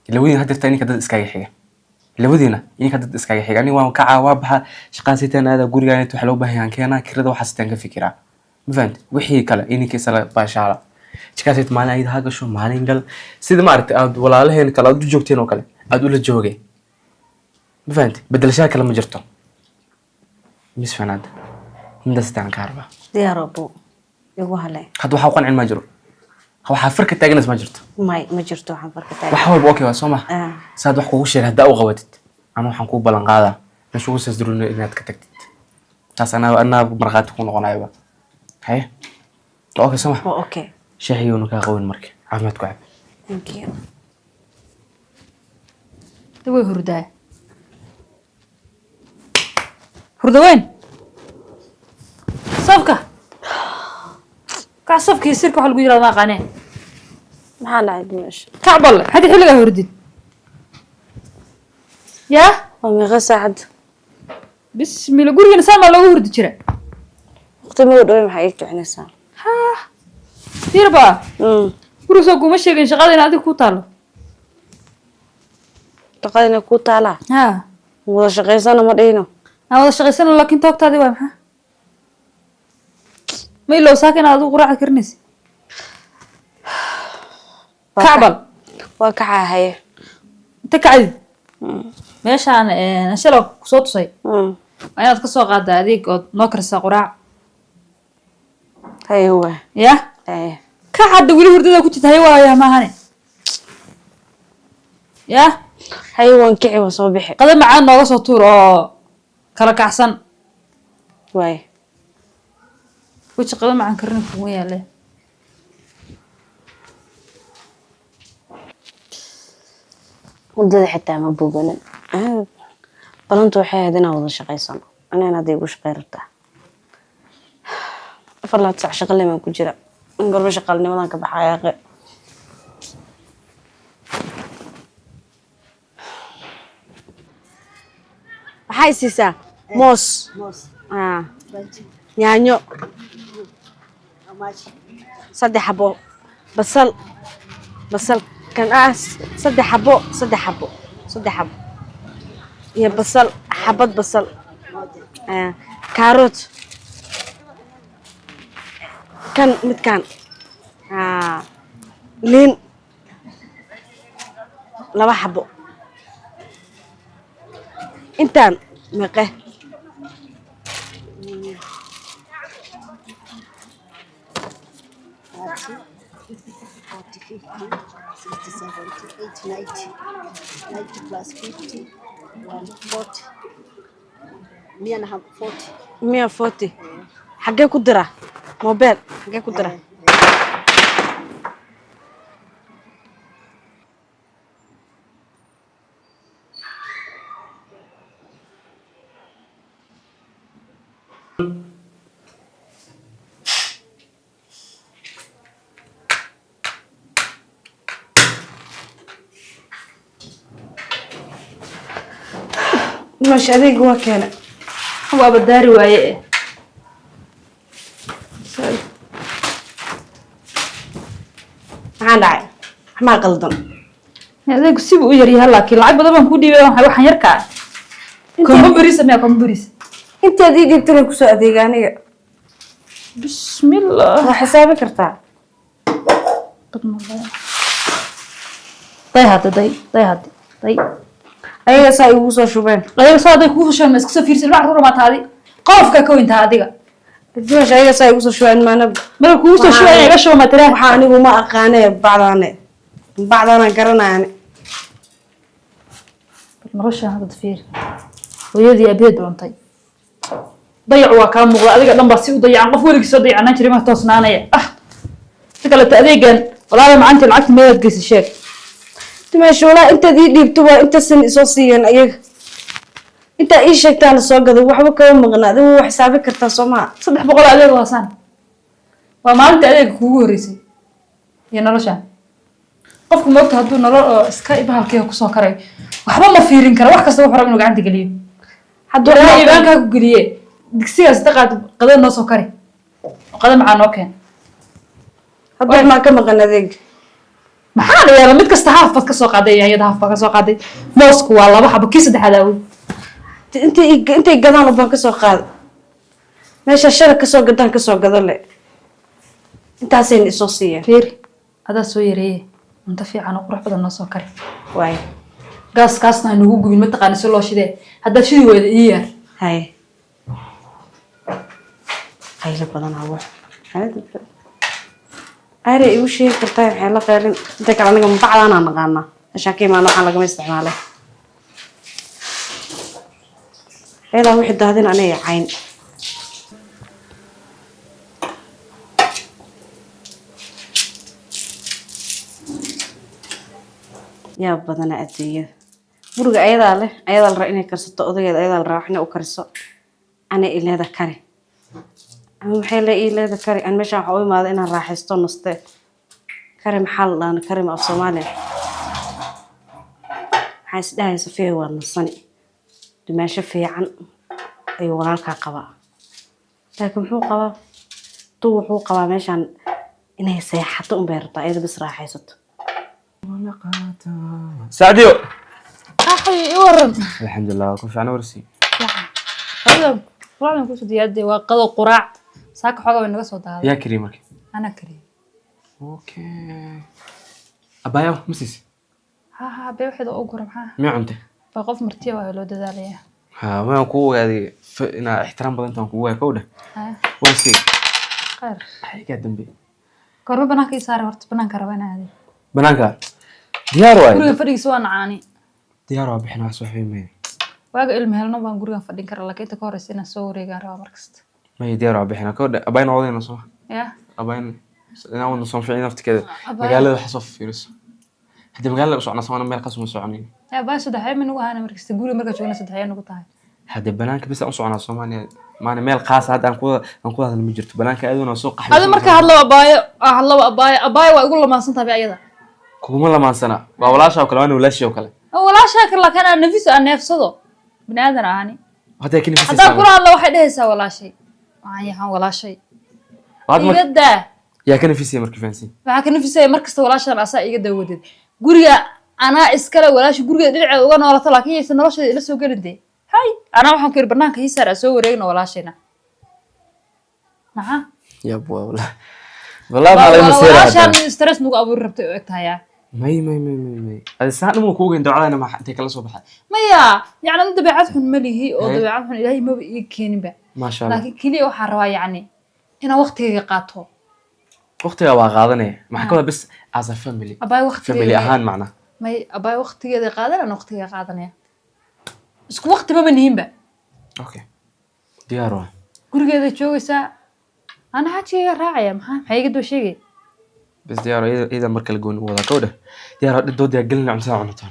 لودينا هدرت إني كده إسكاي حاجة لودينا إني كده إسكاي حاجة أنا وام كعوابها شقاستنا هذا قولي يعني تحلو به يعني كأنا كرده وحستن كفكرة فهمت وحي كلا إني كسر باشارة شقاست معنا أيد هاجر شو معنا إنجل سيد مارت أد ولا له هن كلا دو جوكتين وكلا أدول الجوجي فهمت بدل شاكل لما جرتهم مش فناد من دستان كهرباء يا ربو يقول هلا هذا حقن عن مجرو هو حفرك التاجنس ما جرت ما جرتو عن فرق تاني وحول بوكي وسمع ساد وحكو وش هدا وغوتت أنا حنكون بلنقادا نشوف سيزدرون إنها تكتكت تاس أنا مرغات تكون غنايبة هاي أوكي سمع اوكي شاهي ونكا قوي المركي عفمتك عب ثانك يو توي هردا وين صفقة كعصفك يصيرك حلو يجرى ما قناه ما لا مش كعب الله هذه حلقة هردد يا امي غسعد بسم الله قولي نسام لو هرد جرا وقت ما ودوي maxay kicinaysaa ها تيربا guriga kuma sheegin shaqada in adiga ku taalo shaqadina ku taala ها wada shaqeysana ma dhino aan wada shaqeysano laakiin toogtaadi waa maxaa ma ilo saakin aad u quraacad karnaysi kacbal waa kacahay inta kacdi meeshaan shalo kusoo tusay waa inaad ka soo qaadaa adeeg oo noo karsaa quraac haywa ya ka hadda weli hurdada ku jirta haywa maahane ya haywan kici waa soo bixi qada macaan nooga soo tuur oo kala kacsan way وش قدام عن كرني كويا له ودada xitaa ma boganan balantu waxay ahayd inaan wada shaqeysano anana aday ugu shaqeyrta afalaad sac shaqo leeman ku jira in gorba shaqalnimadan ka baxaya waxay siisaa moos yaanyo saddex xabo basal kan saddex xabo iyo basal xabad basal kaarot kan midkan liin laba xabo intaan meeqe plus 50, 140, 140 xagee ku dira mobile xagee ku dira مش أديك وكانة هو بداري وياه عندي ما قلدن هذا قصيب ويري هلا كي لعب بدل ما كودي waxaan yarkaa كم بريس ما كم بريس انت أديك قلت لك سو أديك أنا بسم الله حسابي كرتا طي هذا طي أيها ساي وصل شوبين أيها صادق وصل ما اسكت في رسالة عروض ما تهادي قاف كوين تهادي الجوش أيها ساي وصل شوين ما وصل شوين عشوا ما تراه وحاني وما أقاني بعضنا قرنا يعني نرش هذا تفير ويدي أبيض وانطي ضيعوا كام مغلا أديك دم بس يضيع قفولك صديع أنا شري ما توصلنا أنا تقول تأذيقن والله ما أنت العكس ما يدقيس الشيء تماشي ولا أنت دي بتبغى أنت سن إسوسيا أيك أنت إيش شكتان السوق هذا وحبك كم مغنى هذا حسابك كرتا سما صدق بقول عليه واسان وما أنت أديك هو ريسي يا نرشان qofku moogta haduu nolol iska ibahalkay ku soo karay waxba ma fiirin karo wax kasta wuxuu rabaa inuu gacanta galiyo haduu ibaanka ku galiye digsigaas daqaad qadan noo soo kari qadan macaan oo keen hadda ma ka maqan adeeg maxaa la yeelaa mid kasta haaf bad ka soo qaaday yaanyada haaf baa ka soo qaaday moosku waa 2 xabo kii saddexaad aaway intay gadaan ubaan kasoo qaada meesha shala kasoo gadaan kasoo gado le intaasayna isoo siiyeen fiiri adaa soo yareeye cunto fiican oo qurux badan noo soo kari waay gaaskaasna nagu gubin mataqaana si loo shidee haddaad shidi weyda ii yaar haye qaylo badan wax aare igu sheegi kartaa maxay la qeylin inta kale aniga mabacdaanaa naqaanaa meeshaan ka imaano waxaan lagama isticmaalay eedaa wixii daadin aniga cayn yaa badana adduunyada guriga ayadaa leh ayadaa la raa inay karsato odageeda ayadaa la raa wax inay u kariso ana ileeda kari ama maxay le ileeda kari aan meeshaan waxaa u imaada inaan raaxaysto naste kari maxaa la dhaana kari ma af soomaaliya waxaa isdhahay Sofia waa nasani dhimasho fiican ayuu walaalkaa qabaa laakiin muxuu qabaa tuu wuxuu qabaa meeshaan inay seexato unbay rabtaa iyada bis raaxaysato سعديو axay i waran الحمد لله كل شيء أنا ورسي quraacdan kusoo diyaarday waa qado quraac saaka xoogaa way naga soo daaday يا كريمك ana kariye اوكي أبايو مسيس ha bee waxeeda u gura maxaa ما عنده baa qof martiya waa loo dadaalayaa ها ما كو هذه أنا احترام بدن تون كوه كوده ورسي khayr هاي قاعد بي korma banaanka ii saara horta banaanka raba inaa aadey بنانك ديار guriga وايد fadhigiisa waa nacaani ديار وايد بحنا صحيح ما waaga ilma helno baan gurigan fadhin karaa laakiin inta ka horeysa inaan soo wareegaan rabaa markasta ما هي ديار وايد بحنا كوده أباين عوضين نصوح yaa أباين أنا أول نصوم في عيني كده مقالة حصف فيروس هدي مقالة بس أنا صونا مال قسم سوعني yaa baa saddex min ugu haana markasta guriga marka joogna saddex ayaan ugu tahay هدي بنانك بس أنصو أنا صوماني ما أنا مال قاس هذا أنكو هذا المجرت بنانك أيضا سوق adi marka hadlaba abaayo waa igu lamaansan tahay ayada كوما لما سنة ولاش أو كلام ولاش أو كلام walaashaa kale laakiin aan nafiso aan neefsado bini aadan ahani هذا كني بس haddaan kula hadlo waxay dhehaysaa walaashay waxaan yahaan walaashay iga daa يا كني في سيمر كيفانسي waxaa ka nafisaya markasta walaashaan asaa iga daawadeed guriga anaa iskale walaasha guriga dhinaceeda uga noolato laakiin yaysa nolosheeda ila soo gelin dee hay anaa waxaan ku yiri banaanka ii saar soo wareegna walaashayna maxaa يا ابو والله ما علي مسير walaashaan stress nugu abuuri rabtay oo egtahay مي هذا ساعة مو كوجن دعاء أنا ما أنت كلا صباح maya yacni nin dabeecad xun ma lihi oo dabeecad xun ilaahay maba ii keeninba ما شاء الله laakiin keliya waxaan rabaa yacni inaan waqtigayga qaato أختي أبغى غاضني ما حكوا بس as a family abaay family waqtigeeda أهان معنا may abaay waqtigeeda qaadan aan waqtiga qaadanaya isku waqti maba nihinba أوكي ديارو gurigeeda joogaysaa ana xajigayga raacaya maxaa iga doo sheegay بس ديارو إذا مركل جون ولا كوده ديارو دودي أقلنا عن ساعة ونطال